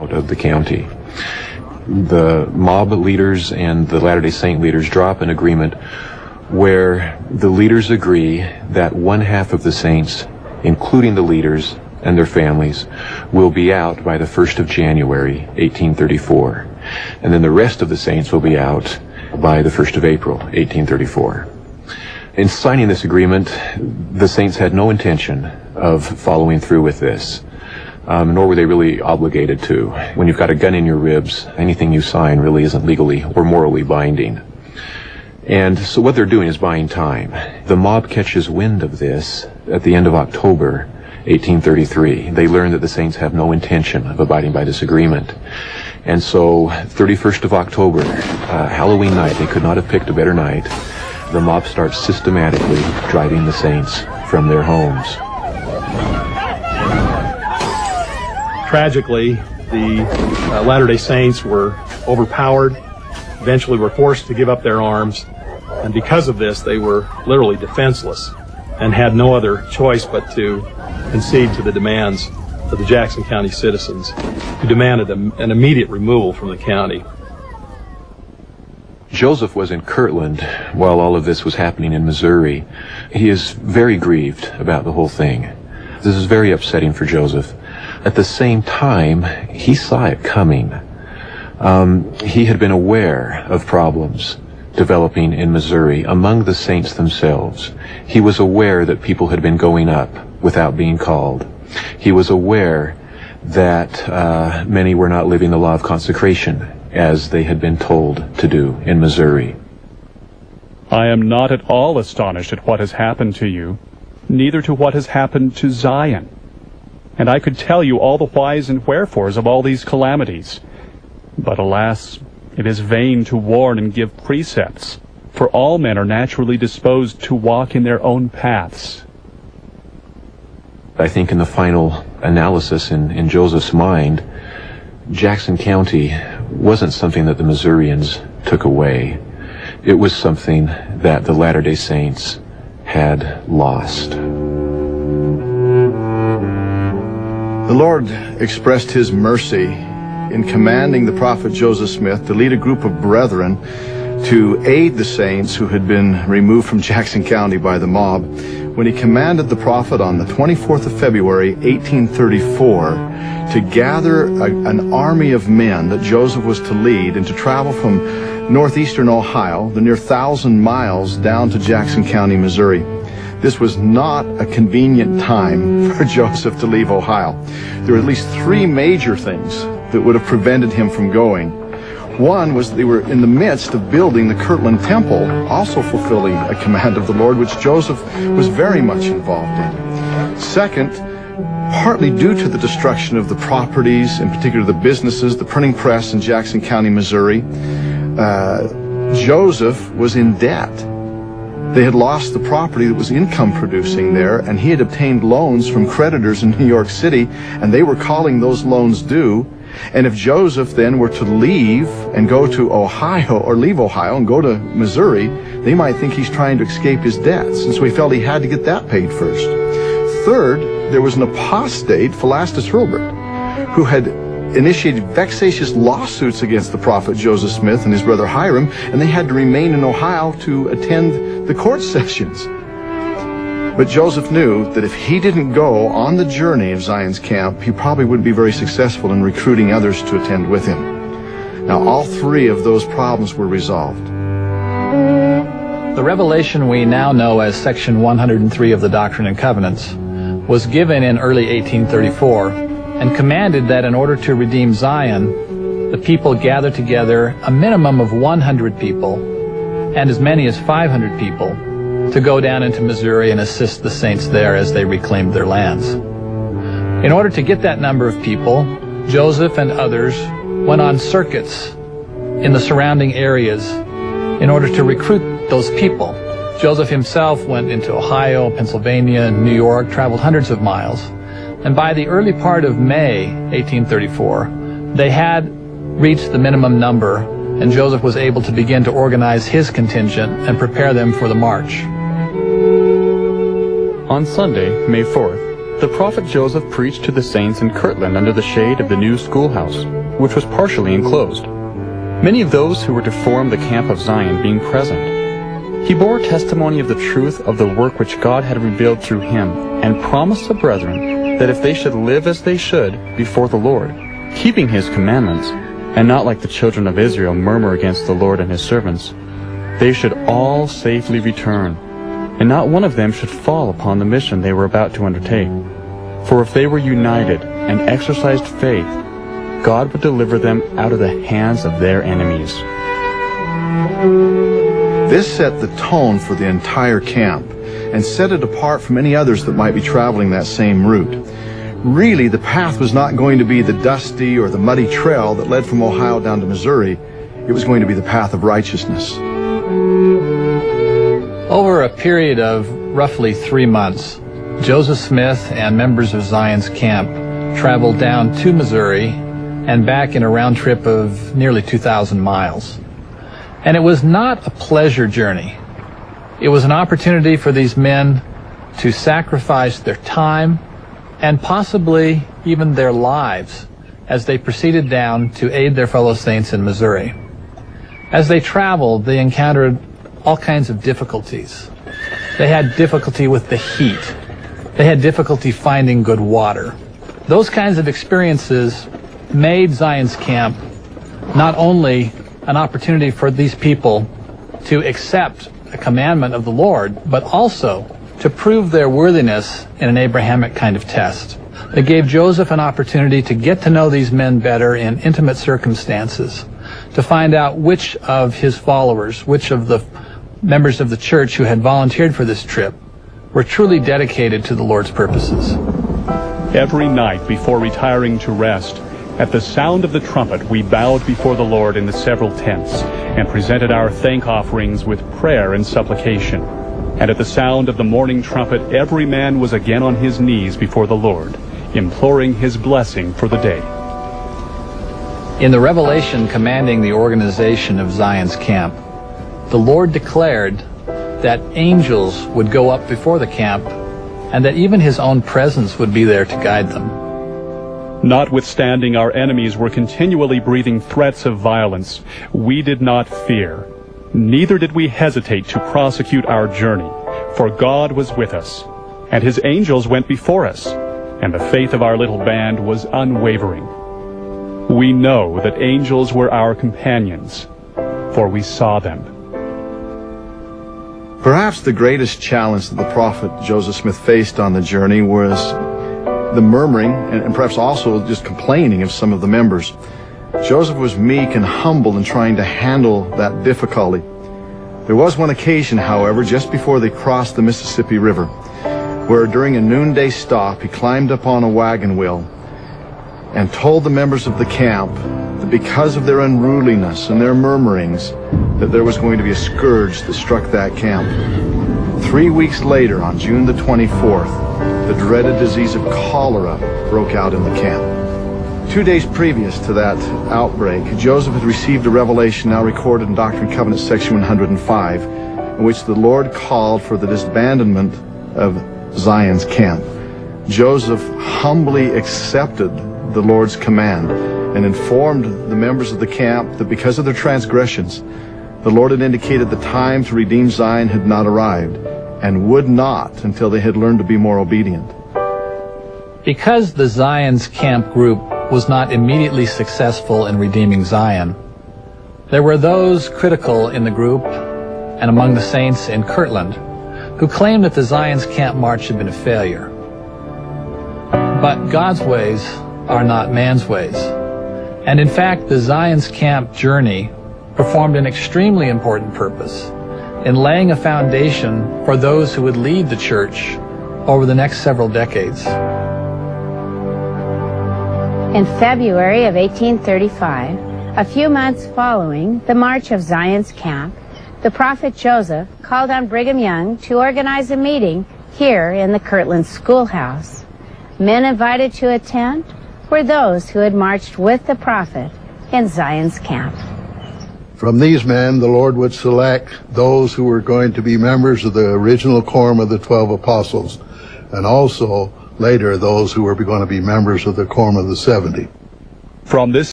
out of the county. The mob leaders and the Latter-day Saint leaders drop an agreement where the leaders agree that one half of the saints, including the leaders and their families, will be out by the 1st of January, 1834. And then the rest of the saints will be out by the 1st of April, 1834. In signing this agreement, the saints had no intention of following through with this, nor were they really obligated to. When you've got a gun in your ribs, anything you sign really isn't legally or morally binding. And so what they're doing is buying time. The mob catches wind of this at the end of October, 1833. They learn that the saints have no intention of abiding by this agreement. And so 31st of October, Halloween night, they could not have picked a better night, the mob starts systematically driving the saints from their homes. Tragically, the Latter-day Saints were overpowered, eventually were forced to give up their arms, and because of this they were literally defenseless and had no other choice but to concede to the demands of the Jackson County citizens, who demanded an immediate removal from the county. Joseph was in Kirtland while all of this was happening in Missouri. He is very grieved about the whole thing. This is very upsetting for Joseph. At the same time, he saw it coming. He had been aware of problems developing in Missouri among the saints themselves. He was aware that people had been going up without being called. He was aware that many were not living the law of consecration as they had been told to do in Missouri. I am not at all astonished at what has happened to you, neither to what has happened to Zion. And I could tell you all the whys and wherefores of all these calamities. But alas, it is vain to warn and give precepts, for all men are naturally disposed to walk in their own paths. I think in the final analysis in Joseph's mind, Jackson County wasn't something that the Missourians took away. It was something that the Latter-day Saints had lost. The Lord expressed His mercy in commanding the prophet Joseph Smith to lead a group of brethren to aid the saints who had been removed from Jackson County by the mob, when he commanded the prophet on the 24th of February, 1834, to gather an army of men that Joseph was to lead and to travel from northeastern Ohio, the near 1,000 miles, down to Jackson County, Missouri. This was not a convenient time for Joseph to leave Ohio. There were at least three major things that would have prevented him from going. One was they were in the midst of building the Kirtland Temple, also fulfilling a command of the Lord, which Joseph was very much involved in. Second, partly due to the destruction of the properties, in particular the businesses, the printing press in Jackson County, Missouri, Joseph was in debt. They had lost the property that was income producing there, and he had obtained loans from creditors in New York City, and they were calling those loans due. And if Joseph then were to leave and go to Ohio, or leave Ohio and go to Missouri, they might think he's trying to escape his debts. And so he felt he had to get that paid first. Third, there was an apostate, Philastus Hurlbert, who had initiated vexatious lawsuits against the prophet Joseph Smith and his brother Hiram, and they had to remain in Ohio to attend the court sessions. But Joseph knew that if he didn't go on the journey of Zion's camp, he probably wouldn't be very successful in recruiting others to attend with him. Now, all three of those problems were resolved. The revelation we now know as Section 103 of the Doctrine and Covenants was given in early 1834 and commanded that in order to redeem Zion, the people gather together a minimum of 100 people and as many as 500 people to go down into Missouri and assist the saints there as they reclaimed their lands. In order to get that number of people, Joseph and others went on circuits in the surrounding areas in order to recruit those people. Joseph himself went into Ohio, Pennsylvania, New York, traveled hundreds of miles, and by the early part of May 1834, they had reached the minimum number, and Joseph was able to begin to organize his contingent and prepare them for the march. On Sunday, May 4th, the prophet Joseph preached to the saints in Kirtland under the shade of the new schoolhouse, which was partially enclosed, many of those who were to form the camp of Zion being present. He bore testimony of the truth of the work which God had revealed through him, and promised the brethren that if they should live as they should before the Lord, keeping his commandments, and not like the children of Israel murmur against the Lord and his servants, they should all safely return, and not one of them should fall upon the mission they were about to undertake. For if they were united and exercised faith, God would deliver them out of the hands of their enemies. This set the tone for the entire camp and set it apart from any others that might be traveling that same route. Really, the path was not going to be the dusty or the muddy trail that led from Ohio down to Missouri. It was going to be the path of righteousness. Over a period of roughly 3 months, Joseph Smith and members of Zion's camp traveled down to Missouri and back in a round trip of nearly 2,000 miles. And it was not a pleasure journey. It was an opportunity for these men to sacrifice their time and possibly even their lives as they proceeded down to aid their fellow saints in Missouri. As they traveled, they encountered all kinds of difficulties. They had difficulty with the heat. They had difficulty finding good water. Those kinds of experiences made Zion's camp not only an opportunity for these people to accept a commandment of the Lord, but also to prove their worthiness in an Abrahamic kind of test. It gave Joseph an opportunity to get to know these men better in intimate circumstances, to find out which of his followers, which of the members of the church who had volunteered for this trip were truly dedicated to the Lord's purposes. Every night before retiring to rest, at the sound of the trumpet, we bowed before the Lord in the several tents and presented our thank offerings with prayer and supplication. And at the sound of the morning trumpet, every man was again on his knees before the Lord, imploring his blessing for the day. In the revelation commanding the organization of Zion's camp, the Lord declared that angels would go up before the camp and that even his own presence would be there to guide them. Notwithstanding our enemies were continually breathing threats of violence, we did not fear. Neither did we hesitate to prosecute our journey, for God was with us, and his angels went before us, and the faith of our little band was unwavering. We know that angels were our companions, for we saw them. Perhaps the greatest challenge that the prophet Joseph Smith faced on the journey was the murmuring and perhaps also just complaining of some of the members. Joseph was meek and humble in trying to handle that difficulty. There was one occasion, however, just before they crossed the Mississippi River, where during a noonday stop he climbed up on a wagon wheel and told the members of the camp that because of their unruliness and their murmurings, that there was going to be a scourge that struck that camp. 3 weeks later, on June the 24th, the dreaded disease of cholera broke out in the camp. 2 days previous to that outbreak, Joseph had received a revelation now recorded in Doctrine and Covenants section 105, in which the Lord called for the disbandment of Zion's camp. Joseph humbly accepted the Lord's command and informed the members of the camp that because of their transgressions, the Lord had indicated the time to redeem Zion had not arrived and would not until they had learned to be more obedient. Because the Zion's camp group was not immediately successful in redeeming Zion, there were those critical in the group and among the saints in Kirtland who claimed that the Zion's camp march had been a failure. But God's ways are not man's ways. And in fact, the Zion's camp journey performed an extremely important purpose in laying a foundation for those who would lead the church over the next several decades. In February of 1835, a few months following the march of Zion's camp, the prophet Joseph called on Brigham Young to organize a meeting here in the Kirtland schoolhouse. Men invited to attend were those who had marched with the prophet in Zion's camp. From these men, the Lord would select those who were going to be members of the original quorum of the 12 apostles, and also later those who were going to be members of the Quorum of the 70. From this